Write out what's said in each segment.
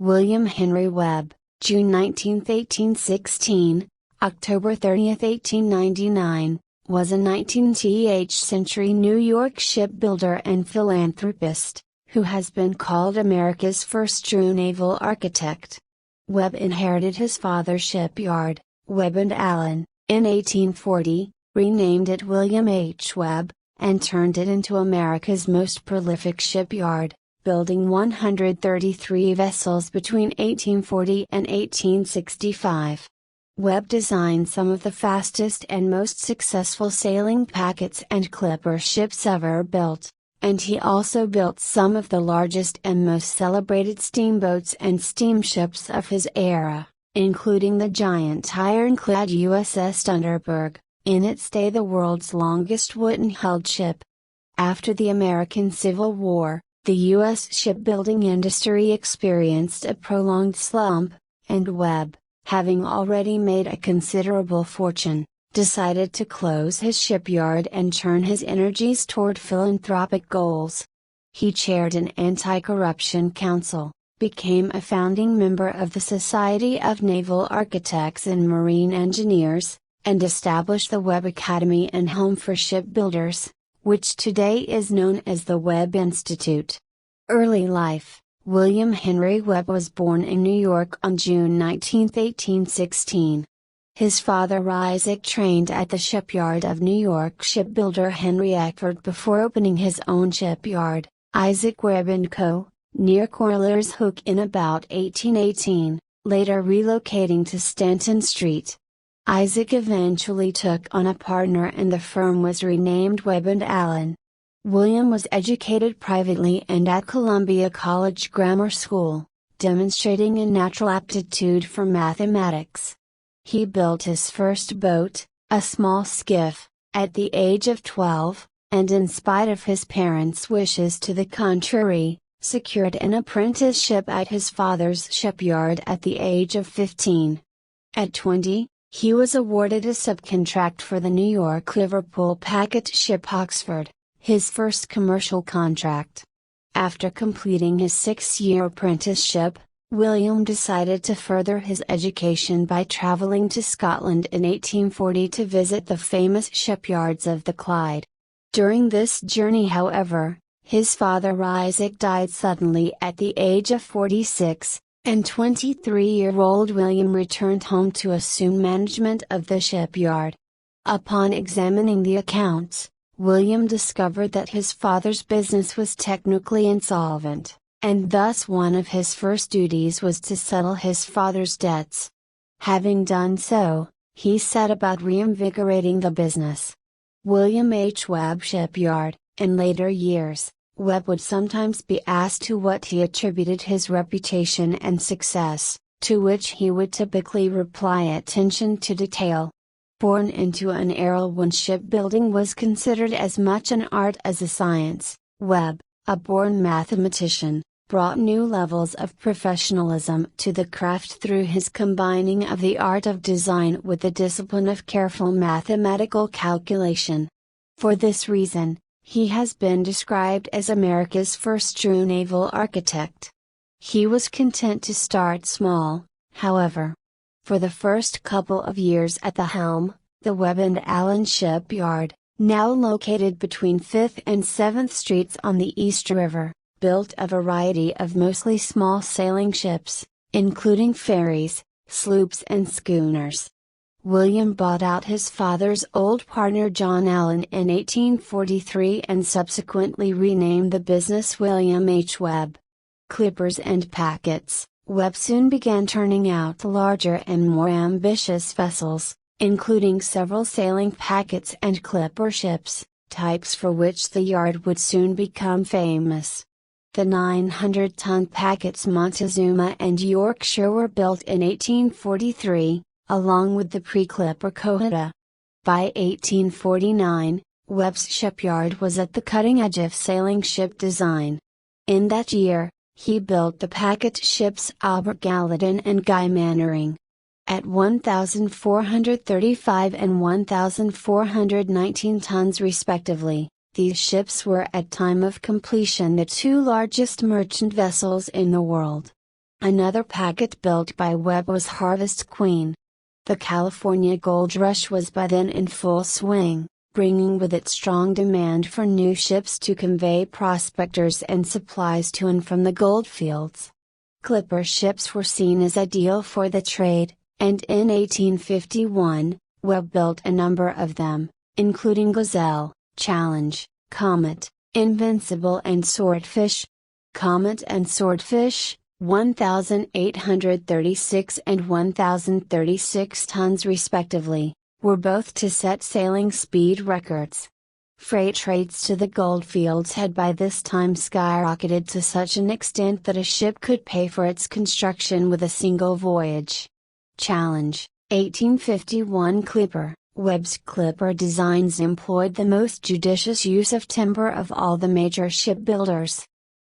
William Henry Webb, June 19, 1816, October 30, 1899, was a 19th century New York shipbuilder and philanthropist, who has been called America's first true naval architect. Webb inherited his father's shipyard, Webb Allen, in 1840, renamed it William H. Webb, and turned it into America's most prolific shipyard, building 133 vessels between 1840 and 1865. Webb designed some of the fastest and most successful sailing packets and clipper ships ever built, and he also built some of the largest and most celebrated steamboats and steamships of his era, including the giant ironclad USS Dunderberg, in its day the world's longest wooden-hulled ship. After the American Civil War, the U.S. shipbuilding industry experienced a prolonged slump, and Webb, having already made a considerable fortune, decided to close his shipyard and turn his energies toward philanthropic goals. He chaired an anti-corruption council, became a founding member of the Society of Naval Architects and Marine Engineers, and established the Webb Academy and Home for Shipbuilders, which today is known as the Webb Institute. Early life: William Henry Webb was born in New York on June 19, 1816. His father Isaac trained at the shipyard of New York shipbuilder Henry Webb before opening his own shipyard, Isaac Webb & Co., near Corlears Hook in about 1818, later relocating to Stanton Street. Isaac eventually took on a partner and the firm was renamed Webb Allen. William was educated privately and at Columbia College Grammar School, demonstrating a natural aptitude for mathematics. He built his first boat, a small skiff, at the age of 12, and in spite of his parents' wishes to the contrary, secured an apprenticeship at his father's shipyard at the age of 15. At 20, he was awarded a subcontract for the New York-Liverpool packet ship Oxford, his first commercial contract. After completing his 6-year apprenticeship, William decided to further his education by traveling to Scotland in 1840 to visit the famous shipyards of the Clyde. During this journey, however, his father Isaac died suddenly at the age of 46, and 23-year-old William returned home to assume management of the shipyard. Upon examining the accounts, William discovered that his father's business was technically insolvent, and thus one of his first duties was to settle his father's debts. Having done so, he set about reinvigorating the business. William H. Webb Shipyard. In later years, Webb would sometimes be asked to what he attributed his reputation and success, to which he would typically reply attention to detail. Born into an era when shipbuilding was considered as much an art as a science, Webb, a born mathematician, brought new levels of professionalism to the craft through his combining of the art of design with the discipline of careful mathematical calculation. For this reason, he has been described as America's first true naval architect. He was content to start small, however. For the first couple of years at the helm, the Webb Allen Shipyard, now located between 5th and 7th Streets on the East River, built a variety of mostly small sailing ships, including ferries, sloops and schooners. William bought out his father's old partner John Allen in 1843 and subsequently renamed the business William H. Webb. Clippers and packets, Webb soon began turning out larger and more ambitious vessels, including several sailing packets and clipper ships, types for which the yard would soon become famous. The 900-ton packets Montezuma and Yorkshire were built in 1843, along with the pre-clipper Cohutta. By 1849, Webb's shipyard was at the cutting edge of sailing ship design. In that year, he built the packet ships Albert Gallatin and Guy Mannering. At 1,435 and 1,419 tons respectively, these ships were at time of completion the two largest merchant vessels in the world. Another packet built by Webb was Harvest Queen. The California gold rush was by then in full swing, bringing with it strong demand for new ships to convey prospectors and supplies to and from the gold fields. Clipper ships were seen as ideal for the trade, and in 1851, Webb built a number of them, including Gazelle, Challenge, Comet, Invincible and Swordfish. Comet and Swordfish, 1,836 and 1,036 tons respectively, were both to set sailing speed records. Freight rates to the goldfields had by this time skyrocketed to such an extent that a ship could pay for its construction with a single voyage. Challenge, 1851 Clipper. Webb's clipper designs employed the most judicious use of timber of all the major shipbuilders.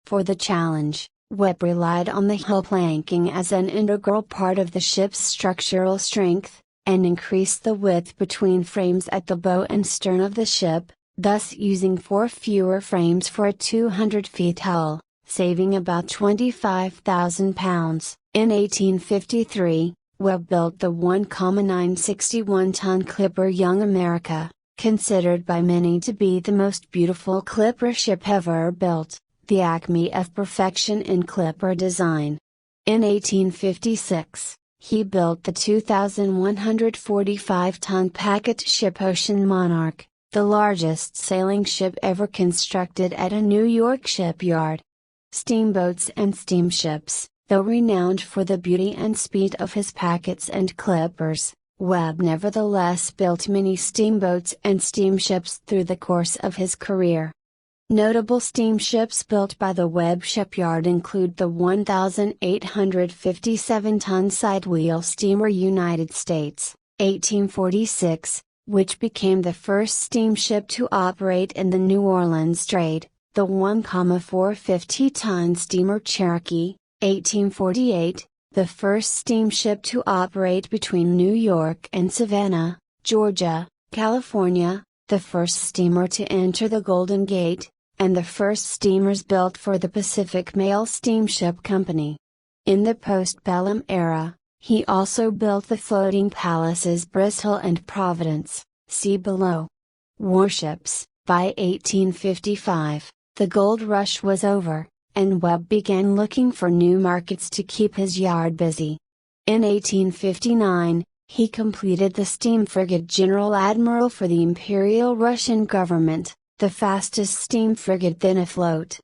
For the Challenge, Webb relied on the hull planking as an integral part of the ship's structural strength, and increased the width between frames at the bow and stern of the ship, thus using 4 fewer frames for a 200 feet hull, saving about 25,000 pounds. In 1853, Webb built the 1,961-ton clipper Young America, considered by many to be the most beautiful clipper ship ever built, the acme of perfection in clipper design. In 1856, he built the 2,145-ton packet ship Ocean Monarch, the largest sailing ship ever constructed at a New York shipyard. Steamboats and steamships, though renowned for the beauty and speed of his packets and clippers, Webb nevertheless built many steamboats and steamships through the course of his career. Notable steamships built by the Webb shipyard include the 1,857-ton sidewheel steamer United States, 1846, which became the first steamship to operate in the New Orleans trade, the 1,450-ton steamer Cherokee, 1848, the first steamship to operate between New York and Savannah, Georgia, California, the first steamer to enter the Golden Gate, and the first steamers built for the Pacific Mail Steamship Company. In the postbellum era, he also built the floating palaces Bristol and Providence, see below. Warships. By 1855, the gold rush was over, and Webb began looking for new markets to keep his yard busy. In 1859, he completed the steam frigate General Admiral for the Imperial Russian government, the fastest steam frigate then afloat.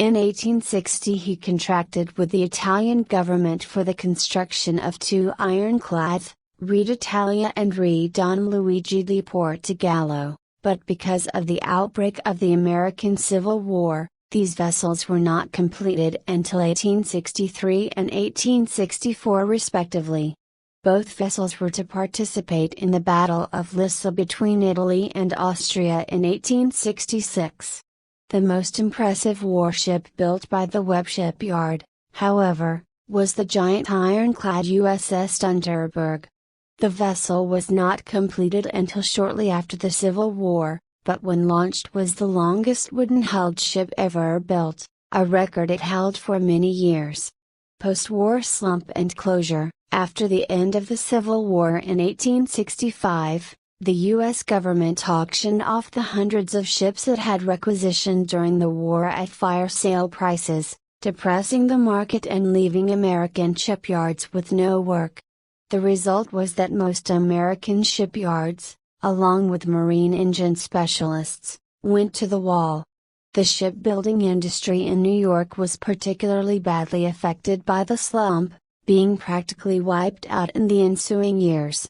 In 1860 he contracted with the Italian government for the construction of 2 ironclads, Re d'Italia and Re Don Luigi di Portogallo, but because of the outbreak of the American Civil War, these vessels were not completed until 1863 and 1864 respectively. Both vessels were to participate in the Battle of Lissa between Italy and Austria in 1866. The most impressive warship built by the Webb shipyard, however, was the giant ironclad USS Dunderberg. The vessel was not completed until shortly after the Civil War, but when launched was the longest wooden-hulled ship ever built, a record it held for many years. Post-war slump and closure. After the end of the Civil War in 1865, the U.S. government auctioned off the hundreds of ships it had requisitioned during the war at fire sale prices, depressing the market and leaving American shipyards with no work. The result was that most American shipyards, along with marine engine specialists, went to the wall. The shipbuilding industry in New York was particularly badly affected by the slump, being practically wiped out in the ensuing years.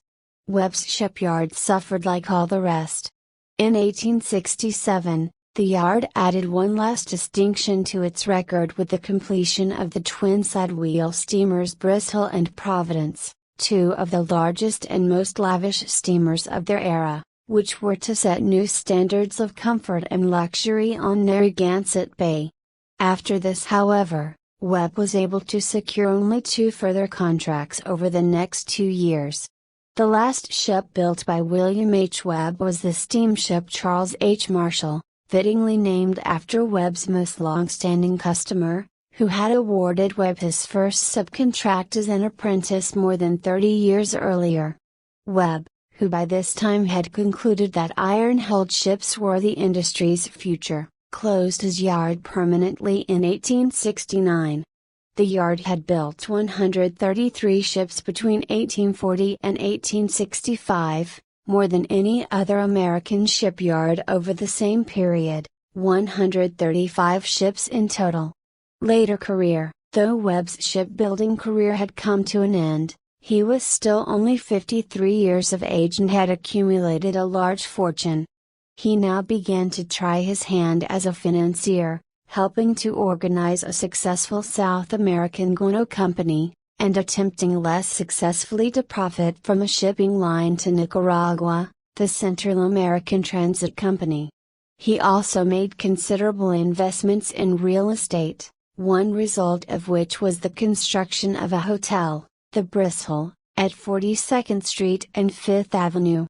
Webb's shipyard suffered like all the rest. In 1867, the yard added one last distinction to its record with the completion of the twin sidewheel steamers Bristol and Providence, 2 of the largest and most lavish steamers of their era, which were to set new standards of comfort and luxury on Narragansett Bay. After this, however, Webb was able to secure only 2 further contracts over the next 2 years. The last ship built by William H. Webb was the steamship Charles H. Marshall, fittingly named after Webb's most long-standing customer, who had awarded Webb his first subcontract as an apprentice more than 30 years earlier. Webb, who by this time had concluded that iron-hulled ships were the industry's future, closed his yard permanently in 1869. The yard had built 133 ships between 1840 and 1865, more than any other American shipyard over the same period, 135 ships in total. Later career: though Webb's shipbuilding career had come to an end, he was still only 53 years of age and had accumulated a large fortune. He now began to try his hand as a financier, helping to organize a successful South American guano company, and attempting less successfully to profit from a shipping line to Nicaragua, the Central American Transit Company. He also made considerable investments in real estate, one result of which was the construction of a hotel, the Bristol, at 42nd Street and 5th Avenue.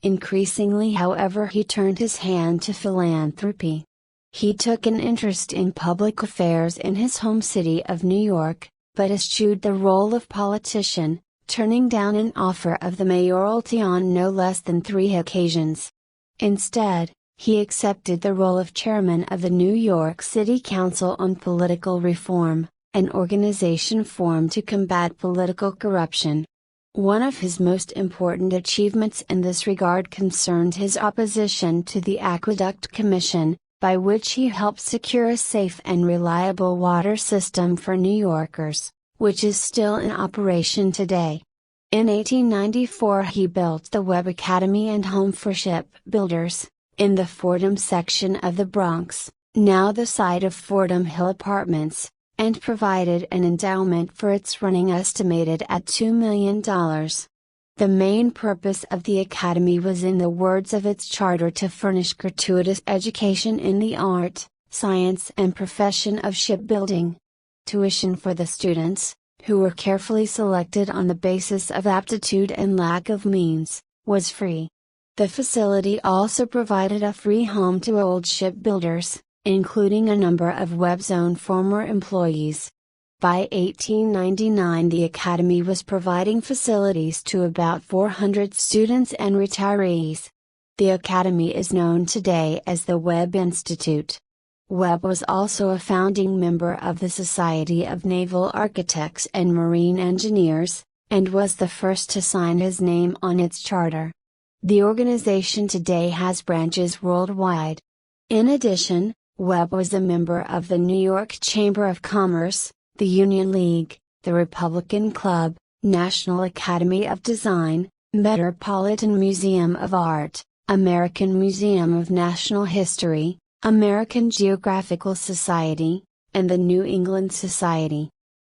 Increasingly, however, he turned his hand to philanthropy. He took an interest in public affairs in his home city of New York, but eschewed the role of politician, turning down an offer of the mayoralty on no less than 3 occasions. Instead, he accepted the role of chairman of the New York City Council on Political Reform, an organization formed to combat political corruption. One of his most important achievements in this regard concerned his opposition to the Aqueduct Commission, by which he helped secure a safe and reliable water system for New Yorkers, which is still in operation today. In 1894 he built the Webb Academy and Home for shipbuilders, in the Fordham section of the Bronx, now the site of Fordham Hill Apartments, and provided an endowment for its running estimated at $2 million. The main purpose of the academy was, in the words of its charter, to furnish gratuitous education in the art, science and profession of shipbuilding. Tuition for the students, who were carefully selected on the basis of aptitude and lack of means, was free. The facility also provided a free home to old shipbuilders, including a number of Webb's own former employees. By 1899 the Academy was providing facilities to about 400 students and retirees. The Academy is known today as the Webb Institute. Webb was also a founding member of the Society of Naval Architects and Marine Engineers, and was the first to sign his name on its charter. The organization today has branches worldwide. In addition, Webb was a member of the New York Chamber of Commerce, the Union League, the Republican Club, National Academy of Design, Metropolitan Museum of Art, American Museum of National History, American Geographical Society, and the New England Society.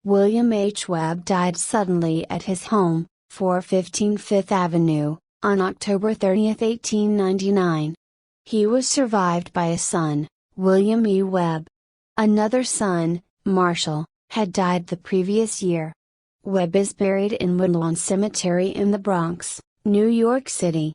William H. Webb died suddenly at his home, 415 Fifth Avenue, on October 30, 1899. He was survived by a son, William E. Webb. Another son, Marshall, had died the previous year. Webb is buried in Woodlawn Cemetery in the Bronx, New York City.